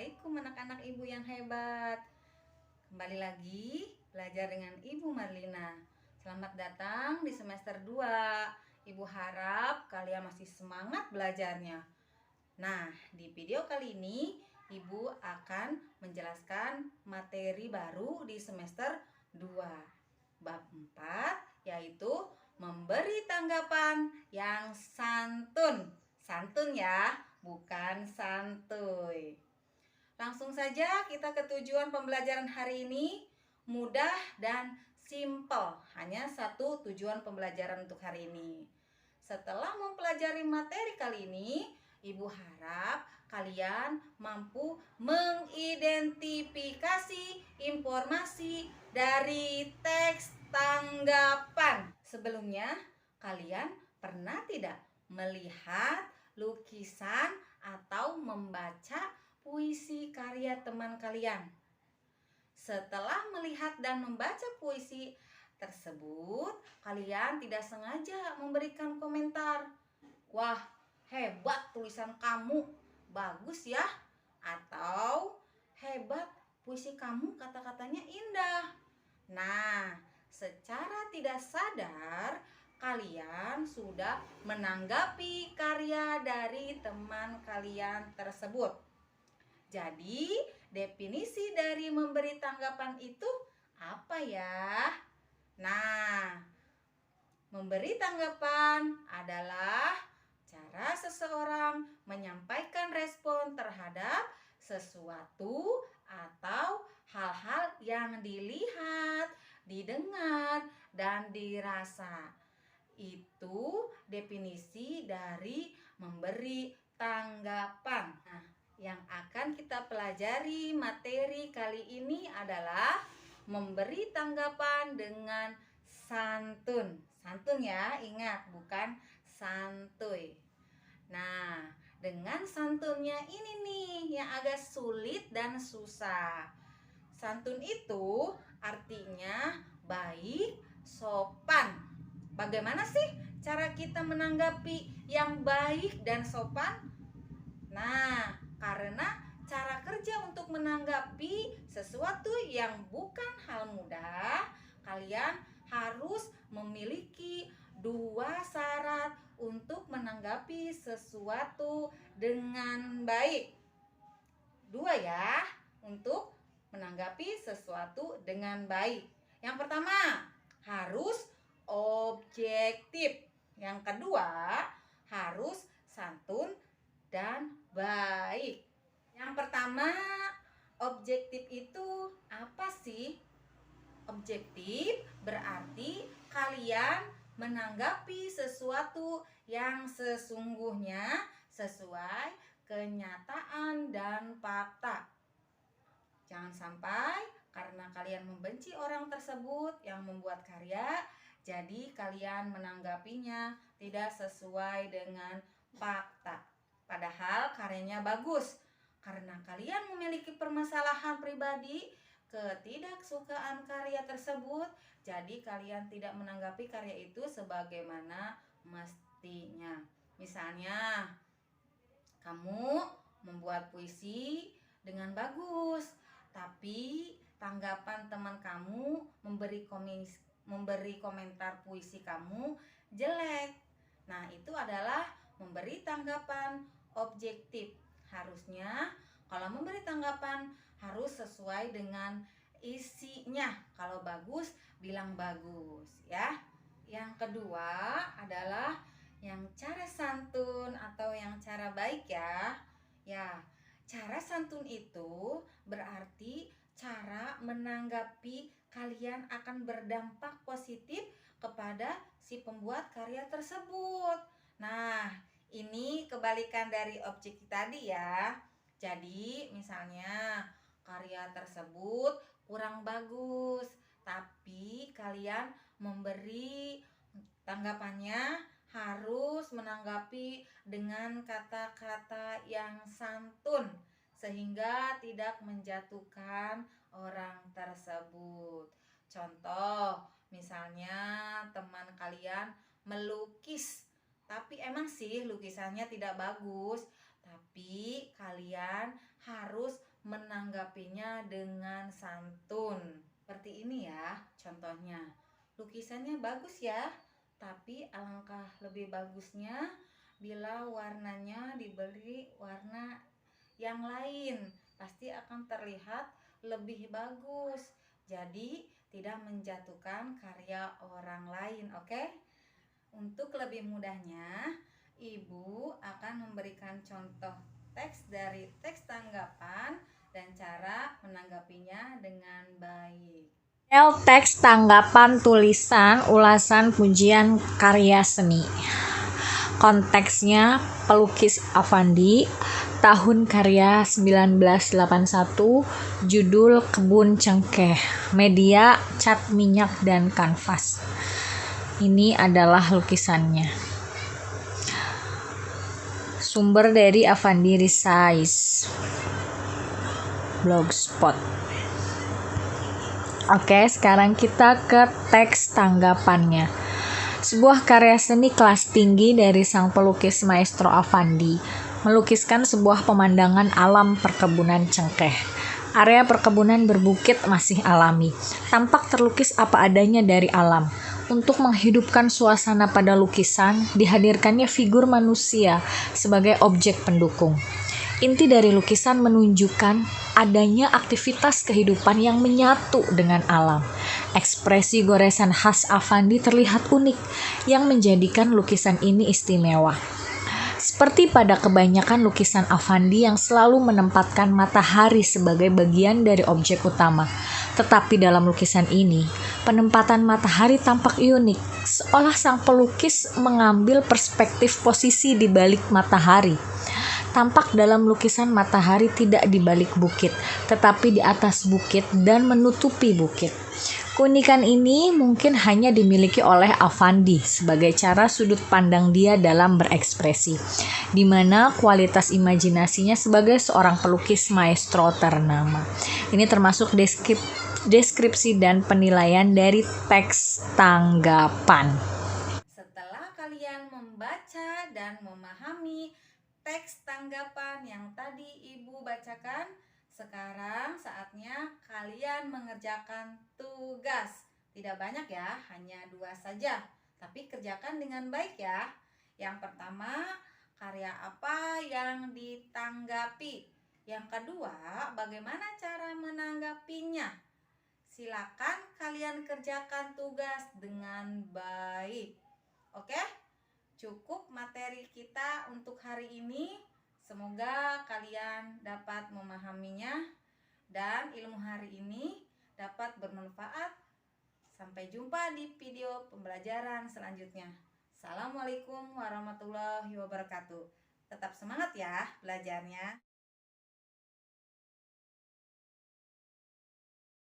Assalamualaikum anak-anak ibu yang hebat. Kembali lagi belajar dengan Ibu Marlina. Selamat datang di semester 2. Ibu harap kalian masih semangat belajarnya. Nah, di video kali ini Ibu akan menjelaskan materi baru di semester 2. Bab 4 yaitu memberi tanggapan yang santun. Santun ya, bukan santuy. Langsung saja kita ke tujuan pembelajaran hari ini. Mudah dan simple. Hanya satu tujuan pembelajaran untuk hari ini. Setelah mempelajari materi kali ini, Ibu harap kalian mampu mengidentifikasi informasi dari teks tanggapan. Sebelumnya, kalian pernah tidak melihat lukisan atau membaca puisi karya teman kalian? Setelah melihat dan membaca puisi tersebut, kalian tidak sengaja memberikan komentar. Wah, hebat tulisan kamu, bagus ya. Atau hebat puisi kamu, kata-katanya indah. Nah, secara tidak sadar kalian sudah menanggapi karya dari teman kalian tersebut. Jadi, definisi dari memberi tanggapan itu apa ya? Nah, memberi tanggapan adalah cara seseorang menyampaikan respon terhadap sesuatu atau hal-hal yang dilihat, didengar, dan dirasa. Itu definisi dari memberi tanggapan. Nah, yang akan kita pelajari materi kali ini adalah memberi tanggapan dengan santun. Santun ya, ingat, bukan santuy. Nah, dengan santunnya ini nih yang agak sulit dan susah. Santun itu artinya baik, sopan. Bagaimana sih cara kita menanggapi yang baik dan sopan? Nah, karena cara kerja untuk menanggapi sesuatu yang bukan hal mudah, kalian harus memiliki 2 syarat untuk menanggapi sesuatu dengan baik. 2 ya, untuk menanggapi sesuatu dengan baik. Yang pertama, harus objektif. Yang kedua, harus santun dan baik. Yang pertama, objektif itu apa sih? Objektif berarti kalian menanggapi sesuatu yang sesungguhnya sesuai kenyataan dan fakta. Jangan sampai karena kalian membenci orang tersebut yang membuat karya, jadi kalian menanggapinya tidak sesuai dengan fakta. Padahal karyanya bagus. Karena kalian memiliki permasalahan pribadi, ketidaksukaan karya tersebut, jadi kalian tidak menanggapi karya itu sebagaimana mestinya. Misalnya, kamu membuat puisi dengan bagus, tapi tanggapan teman kamu memberi komentar puisi kamu jelek. Nah, itu adalah memberi tanggapan objektif. Harusnya kalau memberi tanggapan harus sesuai dengan isinya. Kalau bagus, bilang bagus ya. Yang kedua adalah yang cara santun atau yang cara baik ya. Ya, cara santun itu berarti cara menanggapi kalian akan berdampak positif kepada si pembuat karya tersebut. Nah, ini kebalikan dari objektif tadi ya. Jadi, misalnya karya tersebut kurang bagus, tapi kalian memberi tanggapannya harus menanggapi dengan kata-kata yang santun sehingga tidak menjatuhkan orang tersebut. Contoh, misalnya teman kalian melukis, tapi emang sih lukisannya tidak bagus, tapi kalian harus menanggapinya dengan santun. Seperti ini ya contohnya. Lukisannya bagus ya, tapi alangkah lebih bagusnya bila warnanya diberi warna yang lain. Pasti akan terlihat lebih bagus. Jadi tidak menjatuhkan karya orang lain, oke? Untuk lebih mudahnya, Ibu akan memberikan contoh teks dari teks tanggapan dan cara menanggapinya dengan baik. Teks tanggapan tulisan ulasan pujian karya seni. Konteksnya pelukis Affandi, tahun karya 1981, judul Kebun Cengkeh, media cat minyak dan kanvas. Ini adalah lukisannya. Sumber dari Affandi Resize, Blogspot. Oke, sekarang kita ke teks tanggapannya. Sebuah karya seni kelas tinggi dari sang pelukis maestro Affandi, melukiskan sebuah pemandangan alam perkebunan cengkeh. Area perkebunan berbukit masih alami, tampak terlukis apa adanya dari alam. Untuk menghidupkan suasana pada lukisan, dihadirkannya figur manusia sebagai objek pendukung. Inti dari lukisan menunjukkan adanya aktivitas kehidupan yang menyatu dengan alam. Ekspresi goresan khas Affandi terlihat unik yang menjadikan lukisan ini istimewa. Seperti pada kebanyakan lukisan Affandi yang selalu menempatkan matahari sebagai bagian dari objek utama. Tetapi dalam lukisan ini, penempatan matahari tampak unik, seolah sang pelukis mengambil perspektif posisi di balik matahari. Tampak dalam lukisan matahari tidak di balik bukit, tetapi di atas bukit dan menutupi bukit. Keunikan ini mungkin hanya dimiliki oleh Affandi sebagai cara sudut pandang dia dalam berekspresi, di mana kualitas imajinasinya sebagai seorang pelukis maestro ternama. Ini termasuk deskripsi dan penilaian dari teks tanggapan. Setelah kalian membaca dan memahami teks tanggapan yang tadi Ibu bacakan, sekarang saatnya kalian mengerjakan tugas. Tidak banyak ya, hanya 2 saja, tapi kerjakan dengan baik ya. Yang pertama, karya apa yang ditanggapi? Yang kedua, bagaimana cara menanggapinya? Silakan kalian kerjakan tugas dengan baik. Oke? Cukup materi kita untuk hari ini. Semoga kalian dapat memahaminya dan ilmu hari ini dapat bermanfaat. Sampai jumpa di video pembelajaran selanjutnya. Assalamualaikum warahmatullahi wabarakatuh. Tetap semangat ya belajarnya.